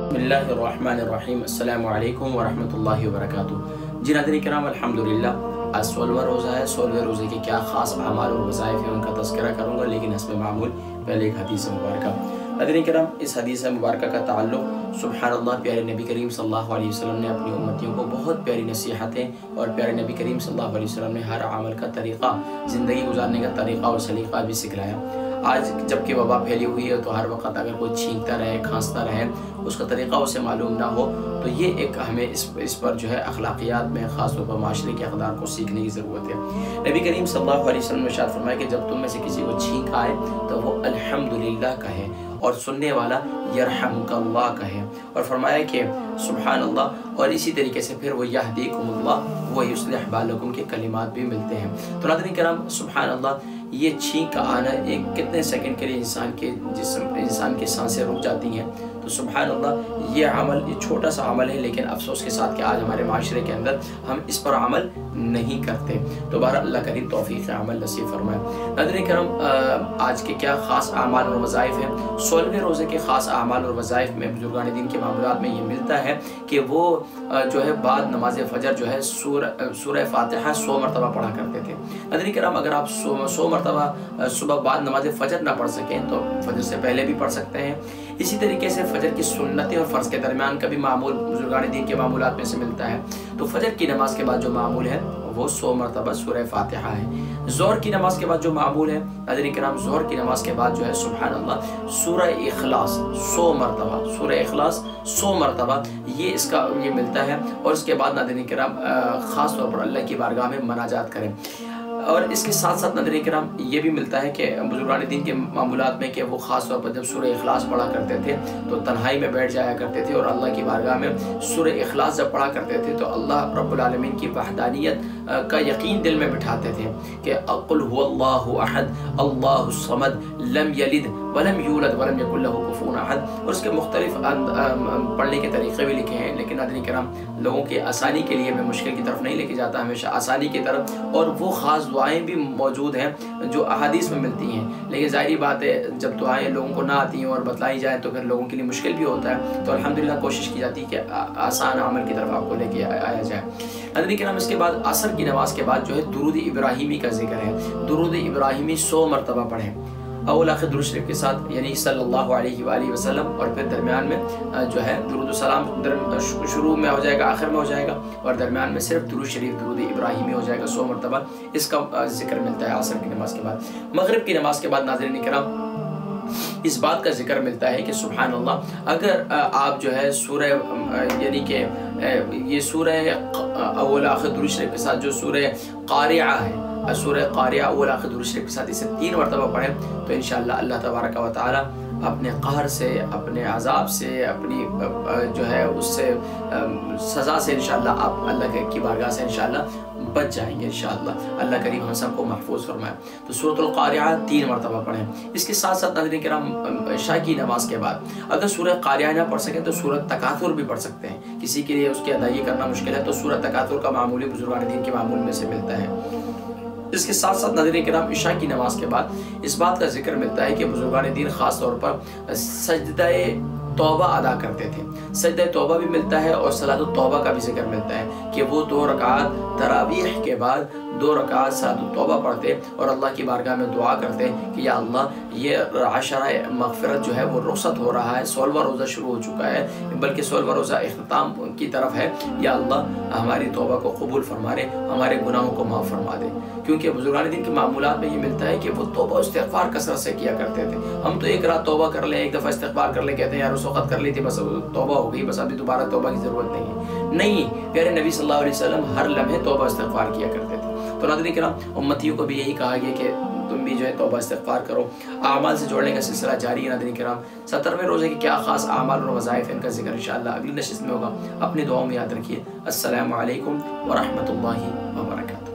बिस्मिल्लाहिर्रहमानिर्रहीम। अस्सलामु अलैकुम वरहमतुल्लाहि वबरकातुहू। जी नाज़रीन किराम, अल्हम्दुलिल्लाह आज 16वां रोज़ा है। 16वें रोज़े के क्या ख़ास अमाल और वज़ाइफ़ हैं उनका तज़किरा करूँगा, लेकिन हस्ब मामूल पहले एक हदीस मुबारका। नाज़रीन किराम, इस हदीस मुबारका का ताल्लुक़ सुब्हानअल्लाह प्यारे नबी करीम सल्लल्लाहु अलैहि वसल्लम ने अपनी उम्मतियों को बहुत प्यारी नसीहतें और प्यारे नबी करीम सल्लल्लाहु अलैहि वसल्लम ने हर अमल का तरीक़ा, ज़िंदगी गुजारने का तरीक़ा और सलीक़ा भी सिखलाया। आज जबकि वबा फैली हुई है तो हर वक्त अगर कोई छींकता रहे, खांसता रहे, उसका तरीक़ा उसे मालूम ना हो, तो ये एक हमें इस पर जो है अखलाकियात में ख़ास तौर पर माशरे के अक़दार को सीखने की ज़रूरत है। नबी करीम सल्लल्लाहु अलैहि वसल्लम ने इरशाद फरमाया कि जब तुम में से किसी को छींक आए तो वो अल्हम्दुलिल्लाह कहे और सुनने वाला यरहमुकल्लाह कहे, और फरमाया कि सुब्हानअल्लाह, और इसी तरीके से फिर वो यहदीकुमुल्लाह व युस्लिह बालकुम के कलिमात भी मिलते हैं। तो नाज़रीन किराम, सुब्हानअल्लाह, ये छींक का आना एक कितने सेकंड के लिए इंसान की सांसें रुक जाती हैं। तो सुब्हानअल्लाह, ये अमल, ये छोटा सा अमल है, लेकिन अफसोस के साथ कि आज हमारे माशरे के अंदर हम इस पर अमल नहीं करते। तो बहरहाल अल्लाह करीम तौफीक अमल नसीब फरमाए। नाज़रीन करम, आज के क्या ख़ास अमाल और वज़ाइफ़ हैं। 16वें रोज़े के ख़ास अमाल और वज़ाइफ़ में बुजुर्गान दीन के मामलात में ये मिलता है कि वो जो है बाद नमाज फ़जर जो है सूरह फ़ातिहा 100 मरतबा पढ़ा करते थे। नाज़रीन करम, अगर आप 100 मरतबा सुबह बाद नमाज फ़जर ना पढ़ सकें तो फ़जर से पहले भी पढ़ सकते हैं। इसी तरीके से फ़जर की सुन्नतें और फ़र्ज़ के दरमियान का भी मामूल बुजुर्गान दीन के मामूलात में से मिलता है। तो फ़जर की नमाज के बाद जो मामूल है वो 100 मरतबा सूरह फ़ातिहा है। ज़ोहर की नमाज के बाद जो मामूल है, नाज़रीन किराम, ज़ोहर की नमाज के बाद जो है सुब्हानअल्लाह सूरह इखलास 100 मरतबा, सूरह इखलास 100 मरतबा ये मिलता है। और इसके बाद नाज़रीन किराम ख़ास तौर पर अल्लाह की बारगाह में मनाजात करें। और इसके साथ साथ नाज़रीन किराम ये भी मिलता है कि बुजुर्गान दीन के मामूलात में कि वो ख़ास तौर पर जब सूरह इखलास पढ़ा करते थे तो तन्हाई में बैठ जाया करते थे और अल्लाह की बारगाह में सूरह इखलास जब पढ़ा करते थे तो अल्लाह रब्बुल आलमीन की वहदानियत का यकीन दिल में बिठाते थे कि क़ुल हुवल्लाहु अहद अल्लाहु समद लम यलिद वलम यूलद वलम यकुल लहू कुफुवन अहद। और उसके मुख्तलिफ पढ़ने के तरीक़े भी लिखे हैं, लेकिन नाज़रीन किराम लोगों की आसानी के लिए मैं मुश्किल की तरफ नहीं लेके जाता, हमेशा आसानी की तरफ। और वो ख़ास दुआएं भी मौजूद हैं जो अहादीस में मिलती हैं, लेकिन ज़ाहिरी बात है जब दुआएं लोगों को ना आती हैं और बतलाई जाए तो फिर लोगों के लिए मुश्किल भी होता है। तो अल्हम्दुलिल्लाह कोशिश की जाती है कि आसान अमल की तरफ आपको लेके आया जाए। नाज़रीन किराम, इसके बाद असर की नमाज के बाद जो है दुरूद इब्राहिमी का जिक्र है। दुरूद इब्राहिमी 100 मरतबा पढ़ें, अव्वल आखिर दुरूद शरीफ के साथ, यानी सल्लल्लाहु अलैहि वसल्लम, और फिर दरमियान में जो है दुरूद सलाम शुरू में हो जाएगा, आखिर में हो जाएगा, और दरमियान में सिर्फ दुरूद शरीफ दुरूद इब्राहिमी हो जाएगा 100 मरतबा। इसका जिक्र मिलता है असर की नमाज के बाद। मगरिब की नमाज के बाद नाज़रीन किराम इस बात का जिक्र मिलता है कि सुब्हानअल्लाह, अगर आप जो है सूरह यानी कि ये सूरह अव्वल आखिर दुरूद शरीफ के साथ जो सूरह क़ारिआ है, सूरह क़ारिआ अव्वल आखिर दुरूद शरीफ के साथ इसे 3 मरतबा पढ़ें तो इंशाअल्लाह अल्लाह तबारक व तआला अपने कहर से, अपने अज़ाब से, अपनी जो है उससे सज़ा से इंशाअल्लाह आप अल्लाह की बारगाह से इंशाअल्लाह बच जाएंगे इंशाअल्लाह। अल्लाह करीम हम सबको महफूज फरमाए। तो सूरतुल क़ारिआ 3 मरतबा पढ़ें। इसके साथ साथ नाज़रीन किराम इशा की नमाज के बाद अगर सूरह क़ारिआ ना पढ़ सकें तो सूरह तकासुर भी पढ़ सकते हैं। किसी के लिए उसकी अदायगी करना मुश्किल है तो सूरह तकासुर का मामूली बुजुर्गान दीन के मामूल में से मिलता है। इसके साथ साथ नाज़रीन किराम इशा की नमाज के बाद इस बात का जिक्र मिलता है कि बुजुर्गान दीन ख़ास तौर पर सजदाए तौबा अदा करते थे। सजदा तौबा भी मिलता है और सलात तौबा का भी जिक्र मिलता है कि वो 2 रकात तरावीह के बाद 2 रकात सलात तौबा पढ़ते और अल्लाह की बारगाह में दुआ करते कि या अल्लाह, ये आशरा मग़फ़िरत जो है वो रुख़्सत हो रहा है, 16वां रोज़ा शुरू हो चुका है, बल्कि 16वां रोज़ा इख्तिताम की तरफ है। या अल्लाह हमारी तौबा को कबूल फरमा दे, हमारे गुनाहों को माफ़ फरमा दे। क्योंकि बुजुर्गान दीन के मामूलात में ये मिलता है कि वो तौबा इस्तिग़फ़ार कसरत से किया करते थे। हम तो एक रात तौबा कर लें, एक दफ़ा इस्तिग़फ़ार कर लें, कहते हैं यार उस वक़्त कर ली थी, बस तौबा हो गई, बस अभी दोबारा तौबा की ज़रूरत नहीं है। नहीं, प्यारे नबी सल्लल्लाहु अलैहि वसल्लम हर लम्हे तौबा इस्तिग़फ़ार किया करते थे। तो नाज़रीन किराम उम्मतियों को भी यही कहा गया कि तुम भी जो है तौबा इस्तिग़फ़ार करो। आमाल से जोड़ने का सिलसिला जारी है। नाज़रीन किराम 17वें रोज़े के क्या ख़ास आमाल और वज़ाइफ़ इनका जिक्र इंशाअल्लाह अगली नशिस्त में होगा। अपनी दुआओं में याद रखिए। अस्सलामु अलैकुम व रहमतुल्लाहि व बरकातुहू।